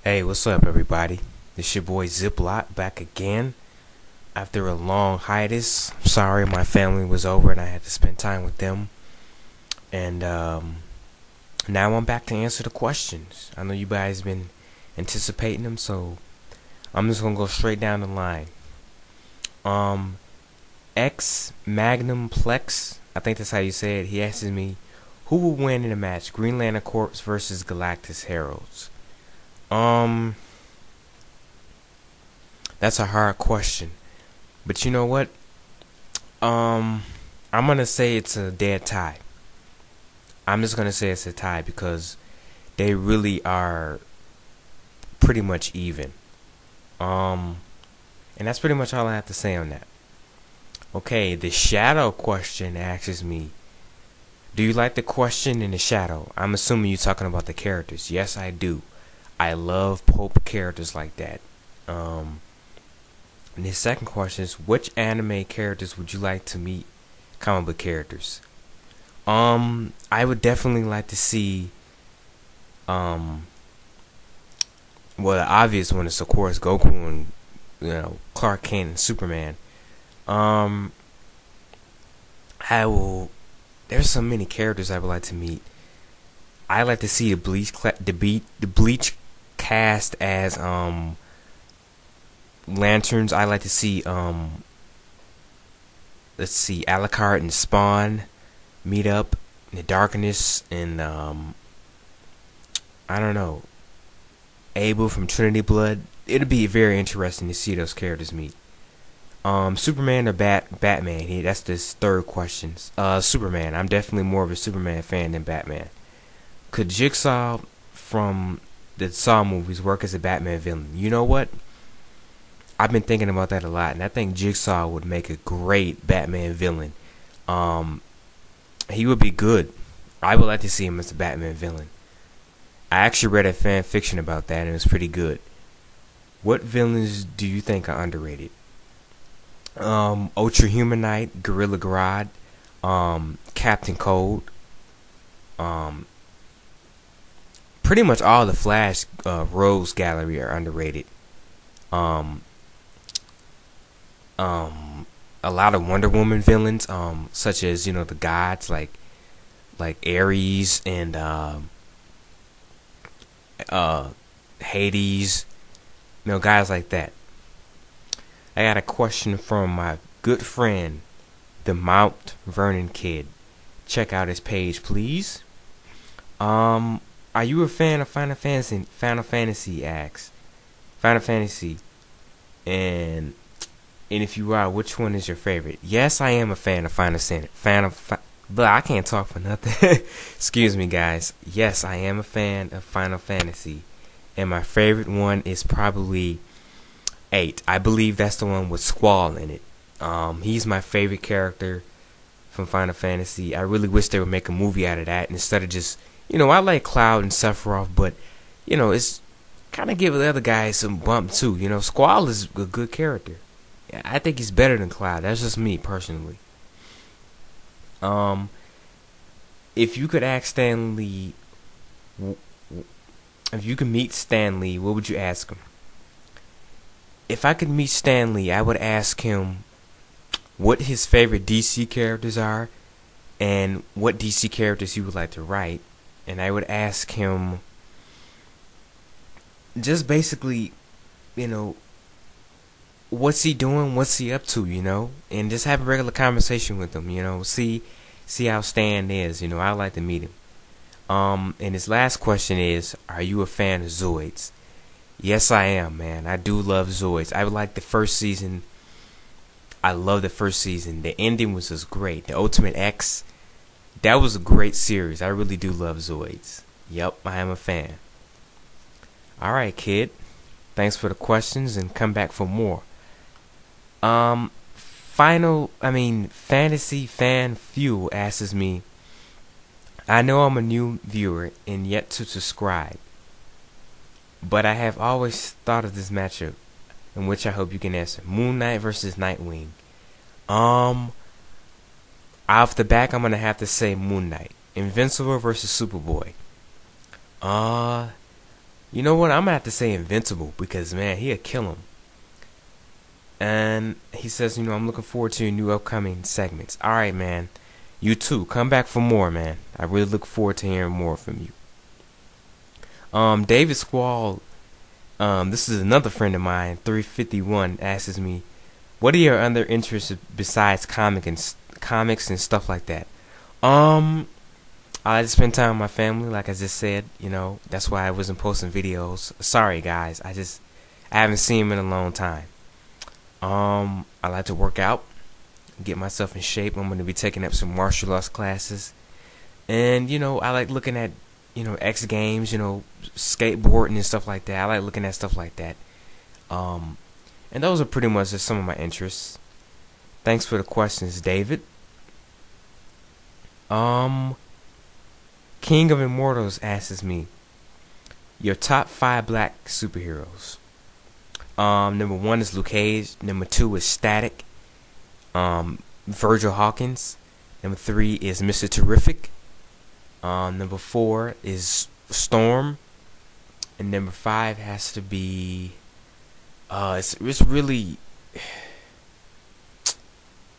Hey, what's up, everybody? This your boy Ziplot back again after a long hiatus. Sorry, my family was over and I had to spend time with them. And now I'm back to answer the questions. I know you guys been anticipating them, so I'm just gonna go straight down the line. Um, X Magnum Plex, I think that's how you say it. He asks me, who will win in a match, Green Lantern Corps versus Galactus Heralds? Um, that's a hard question. But you know what? Um, I'm gonna say it's a dead tie. I'm just gonna say it's a tie because they really are pretty much even. Um, and that's pretty much all I have to say on that. Okay, the shadow question asks me, do you like the question in the shadow? I'm assuming you're talking about the characters. Yes, I do. I love pulp characters like that. Um, and the second question is, which anime characters would you like to meet? Comic book characters. I would definitely like to see. Um, well, the obvious one is of course Goku and Clark Kent and Superman. Um, I will. There's so many characters I would like to meet. I like to see the Bleach cast as lanterns. I like to see let's see, Alucard and Spawn meet up in the darkness, and I don't know, Abel from Trinity Blood. It'll be very interesting to see those characters meet. Superman or Batman? That's this third question. Superman. I'm definitely more of a Superman fan than Batman. Could Jigsaw from the Saw movies work as a Batman villain? You know what? I've been thinking about that a lot, and I think Jigsaw would make a great Batman villain. Um, he would be good. I would like to see him as a Batman villain. I actually read a fan fiction about that, and it was pretty good. What villains do you think are underrated? Ultra Humanite, Gorilla Grodd, Captain Cold, um, pretty much all the Flash Rose Gallery are underrated. Um, a lot of Wonder Woman villains, such as the gods like Ares and uh, Hades, guys like that. I got a question from my good friend, the Mount Vernon Kid. Check out his page, please. Are you a fan of Final Fantasy? Final Fantasy asks. Final Fantasy, and if you are, which one is your favorite? Yes, I am a fan of Final Fantasy. But I can't talk for nothing. Excuse me, guys. Yes, I am a fan of Final Fantasy, and my favorite one is probably 8. I believe that's the one with Squall in it. He's my favorite character from Final Fantasy. I really wish they would make a movie out of that instead of just, I like Cloud and Sephiroth, but it's kind of give the other guys some bump too. Squall is a good character. I think he's better than Cloud. That's just me personally. Um, if you could ask Stan Lee, if you could meet Stan Lee, what would you ask him? If I could meet Stan Lee, I would ask him what his favorite DC characters are and what DC characters he would like to write. And I would ask him just basically, what's he doing, what's he up to, and just have a regular conversation with him, see how Stan is, I'd like to meet him. And his last question is, are you a fan of Zoids? Yes, I am, man. I do love Zoids. I would like the first season. I love the first season. The ending was just great. The Ultimate X, that was a great series. I really do love Zoids. Yep, I am a fan. Alright, kid. Thanks for the questions and come back for more. Fantasy Fan Fuel asks me, I know I'm a new viewer and yet to subscribe, but I have always thought of this matchup, in which I hope you can answer. Moon Knight versus Nightwing. Off the back, I'm gonna have to say Moon Knight. Invincible versus Superboy. You know what? I'm gonna have to say Invincible because man, he'll kill him. And he says, I'm looking forward to your new upcoming segments. All right, man. You too. Come back for more, man. I really look forward to hearing more from you. David Squall, this is another friend of mine, 351, asks me, what are your other interests besides comics and stuff like that? I like to spend time with my family, like I just said. That's why I wasn't posting videos. Sorry, guys. I haven't seen them in a long time. I like to work out, get myself in shape. I'm going to be taking up some martial arts classes. And, I like looking at, X Games, skateboarding and stuff like that. I like looking at stuff like that. And those are pretty much just some of my interests. Thanks for the questions, David. King of Immortals asks me, your top 5 black superheroes. Number 1 is Luke Cage. Number 2 is Static. Virgil Hawkins. Number 3 is Mr. Terrific. Number 4 is Storm. And number 5 has to be it's really,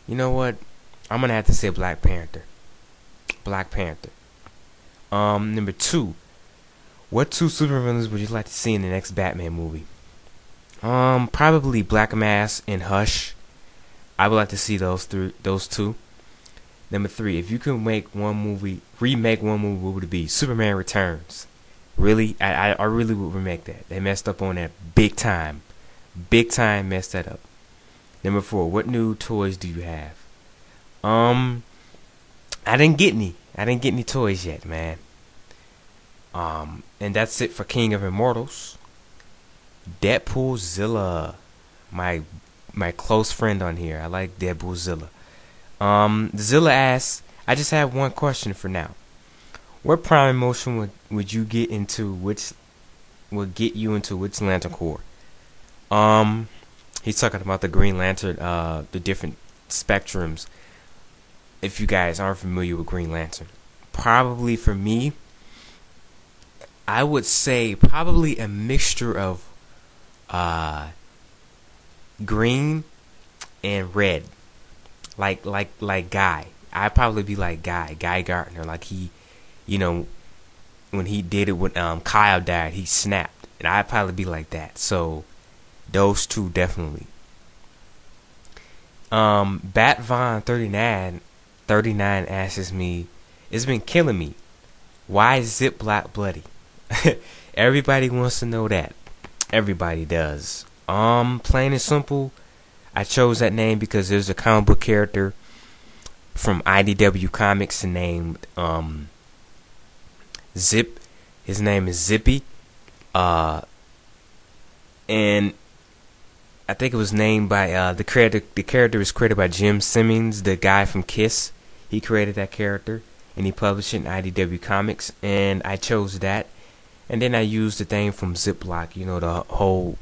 you know what? I'm gonna have to say Black Panther. Number 2, what 2 supervillains would you like to see in the next Batman movie? Probably Black Mask and Hush. I would like to see those 2. Number 3, if you could remake one movie, what would it be? Superman Returns. Really? I really would remake that. They messed up on that big time. Big time messed that up. Number 4, what new toys do you have? I didn't get any toys yet, man. And that's it for King of Immortals. Deadpoolzilla, my close friend on here. I like Deadpoolzilla. Zilla asks, I just have one question for now. What prime emotion would you get into? Which would get you into which Lantern Corps? He's talking about the Green Lantern, the different spectrums. If you guys aren't familiar with Green Lantern, probably for me, I would say probably a mixture of green and red, like Guy. I'd probably be like Guy Gardner. Like he, when he did it when Kyle died, he snapped, and I'd probably be like that. So those 2 definitely. Batvon 39 asks me, it's been killing me. Why is Ziploc bloody? Everybody wants to know that. Everybody does. Plain and simple, I chose that name because there's a comic book character from IDW Comics named Zip. His name is Zippy. And I think it was named by the creator. The character was created by Jim Simmons, the guy from Kiss. He created that character and he published it in IDW Comics, and I chose that. And then I used the thing from Ziploc, the whole,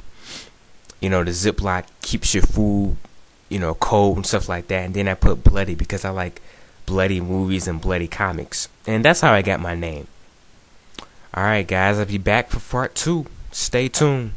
the Ziploc keeps your food, cold and stuff like that. And then I put bloody because I like bloody movies and bloody comics. And that's how I got my name. Alright guys, I'll be back for part 2. Stay tuned.